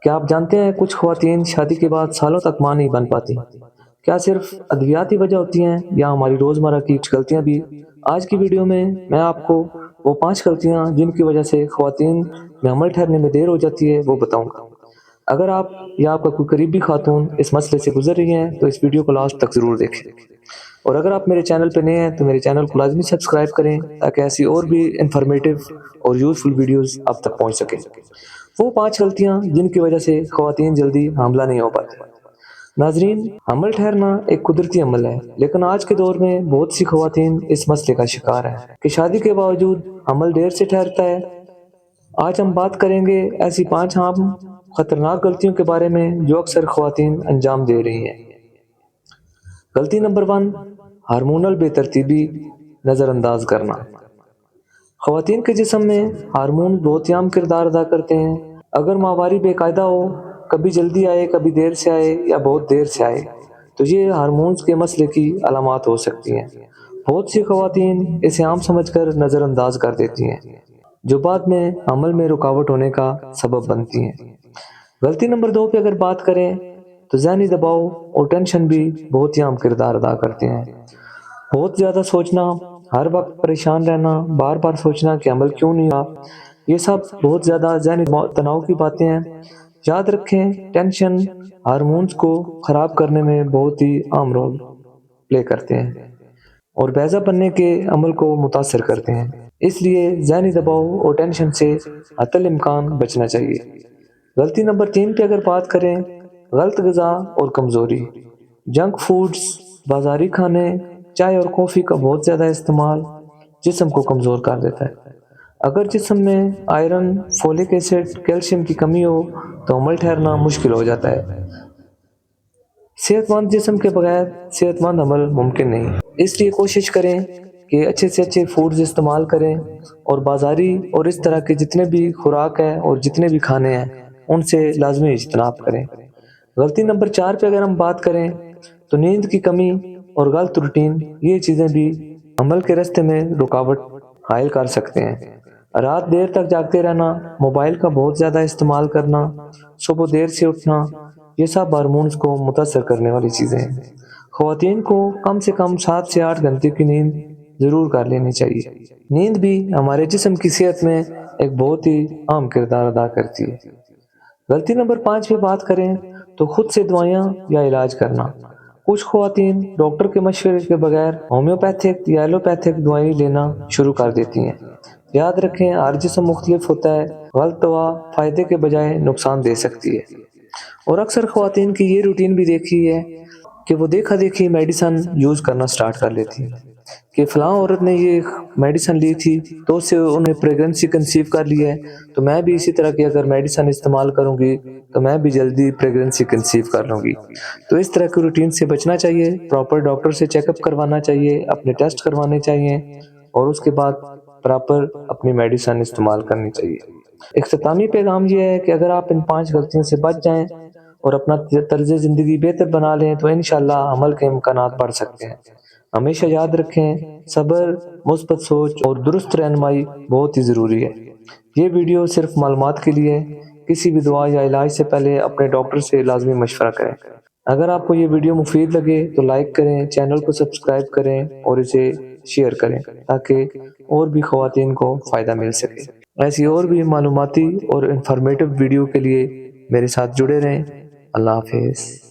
کیا آپ جانتے ہیں کچھ خواتین شادی کے بعد سالوں تک ماں نہیں بن پاتی؟ کیا صرف ادویاتی وجہ ہوتی ہیں یا ہماری روزمرہ کی کچھ غلطیاں بھی؟ آج کی ویڈیو میں آپ کو وہ 5 غلطیاں جن کی وجہ سے خواتین میں عمل ٹھہرنے میں دیر ہو جاتی ہے وہ بتاؤں گا۔ اگر آپ یا آپ کا کوئی قریبی خاتون اس مسئلے سے گزر رہی ہیں تو اس ویڈیو کو لاسٹ تک ضرور دیکھیں، اور اگر آپ میرے چینل پہ نئے ہیں تو میرے چینل کو لازمی سبسکرائب کریں تاکہ ایسی اور بھی انفارمیٹیو اور یوزفل ویڈیوز آپ تک پہنچ سکیں۔ وہ 5 غلطیاں جن کی وجہ سے خواتین جلدی حاملہ نہیں ہو پاتی۔ ناظرین، حمل ٹھہرنا ایک قدرتی عمل ہے، لیکن آج کے دور میں بہت سی خواتین اس مسئلے کا شکار ہیں کہ شادی کے باوجود حمل دیر سے ٹھہرتا ہے۔ آج ہم بات کریں گے ایسی 5 عام خطرناک غلطیوں کے بارے میں جو اکثر خواتین انجام دے رہی ہیں۔ غلطی نمبر 1، ہارمونل بے ترتیبی نظر انداز کرنا۔ خواتین کے جسم میں ہارمون بہت اہم کردار ادا کرتے ہیں۔ اگر ماہواری بے قاعدہ ہو، کبھی جلدی آئے کبھی دیر سے آئے یا بہت دیر سے آئے، تو یہ ہارمونز کے مسئلے کی علامات ہو سکتی ہیں۔ بہت سی خواتین اسے عام سمجھ کر نظر انداز کر دیتی ہیں، جو بعد میں حمل میں رکاوٹ ہونے کا سبب بنتی ہیں۔ غلطی نمبر 2 پہ اگر بات کریں تو ذہنی دباؤ اور ٹینشن بھی بہت اہم کردار ادا کرتے ہیں۔ بہت زیادہ سوچنا، ہر وقت پریشان رہنا، بار بار سوچنا کہ عمل کیوں نہیں ہوا، یہ سب بہت زیادہ ذہنی تناؤ کی باتیں ہیں۔ یاد رکھیں، ٹینشن ہارمونز کو خراب کرنے میں بہت ہی اہم رول پلے کرتے ہیں اور بیضا بننے کے عمل کو متاثر کرتے ہیں۔ اس لیے ذہنی دباؤ اور ٹینشن سے حتی الامکان بچنا چاہیے۔ غلطی نمبر 3 پہ اگر بات کریں، غلط غذا اور کمزوری۔ جنک فوڈز، بازاری کھانے، چائے اور کافی کا بہت زیادہ استعمال جسم کو کمزور کر دیتا ہے۔ اگر جسم میں آئرن، فولک ایسڈ، کیلشیم کی کمی ہو تو عمل ٹھہرنا مشکل ہو جاتا ہے۔ صحت مند جسم کے بغیر صحت مند عمل ممکن نہیں، اس لیے کوشش کریں کہ اچھے سے اچھے فوڈز استعمال کریں اور بازاری اور اس طرح کے جتنے بھی خوراک ہے اور جتنے بھی کھانے ہیں ان سے لازمی اجتناب کریں۔ غلطی نمبر 4 پہ اگر ہم بات کریں تو نیند کی کمی اور غلط روٹین، یہ چیزیں بھی عمل کے راستے میں رکاوٹ حائل کر سکتے ہیں۔ رات دیر تک جاگتے رہنا، موبائل کا بہت زیادہ استعمال کرنا، صبح دیر سے اٹھنا، یہ سب ہارمونز کو متاثر کرنے والی چیزیں ہیں۔ خواتین کو کم سے کم 7 سے 8 گھنٹے کی نیند ضرور کر لینی چاہیے۔ نیند بھی ہمارے جسم کی صحت میں ایک بہت ہی اہم کردار ادا کرتی ہے۔ غلطی نمبر 5 پہ بات کریں تو خود سے دوائیاں یا علاج کرنا۔ کچھ خواتین ڈاکٹر کے مشورے کے بغیر ہومیوپیتھک یا ایلوپیتھک دوائی لینا شروع کر دیتی ہیں۔ یاد رکھیں، ہر جسم مختلف ہوتا ہے، غلط دوا فائدے کے بجائے نقصان دے سکتی ہے۔ اور اکثر خواتین کی یہ روٹین بھی دیکھی ہے کہ وہ دیکھا دیکھی میڈیسن یوز کرنا سٹارٹ کر لیتی ہیں کہ فلاں عورت نے یہ میڈیسن لی تھی تو اس سے انہیں پریگننسی کنسیو کر لی ہے، تو میں بھی اسی طرح کی اگر میڈیسن استعمال کروں گی تو میں بھی جلدی پریگننسی کنسیو کر لوں گی۔ تو اس طرح کی روٹین سے بچنا چاہیے، پراپر ڈاکٹر سے چیک اپ کروانا چاہیے، اپنے ٹیسٹ کروانے چاہیے اور اس کے بعد پراپر اپنی میڈیسن استعمال کرنی چاہیے۔ اختتامی پیغام یہ ہے کہ اگر آپ ان 5 غلطیوں سے بچ جائیں اور اپنا طرز زندگی بہتر بنا لیں تو انشاءاللہ عمل کے امکانات بڑھ سکتے ہیں۔ ہمیشہ یاد رکھیں، صبر، مثبت سوچ اور درست رہنمائی بہت ہی ضروری ہے۔ یہ ویڈیو صرف معلومات کے لیے، کسی بھی دوا یا علاج سے پہلے اپنے ڈاکٹر سے لازمی مشورہ کریں۔ اگر آپ کو یہ ویڈیو مفید لگے تو لائک کریں، چینل کو سبسکرائب کریں اور اسے شیئر کریں تاکہ اور بھی خواتین کو فائدہ مل سکے۔ ایسی اور بھی معلوماتی اور انفارمیٹیو ویڈیو کے لیے میرے ساتھ جڑے رہیں۔ اللہ حافظ۔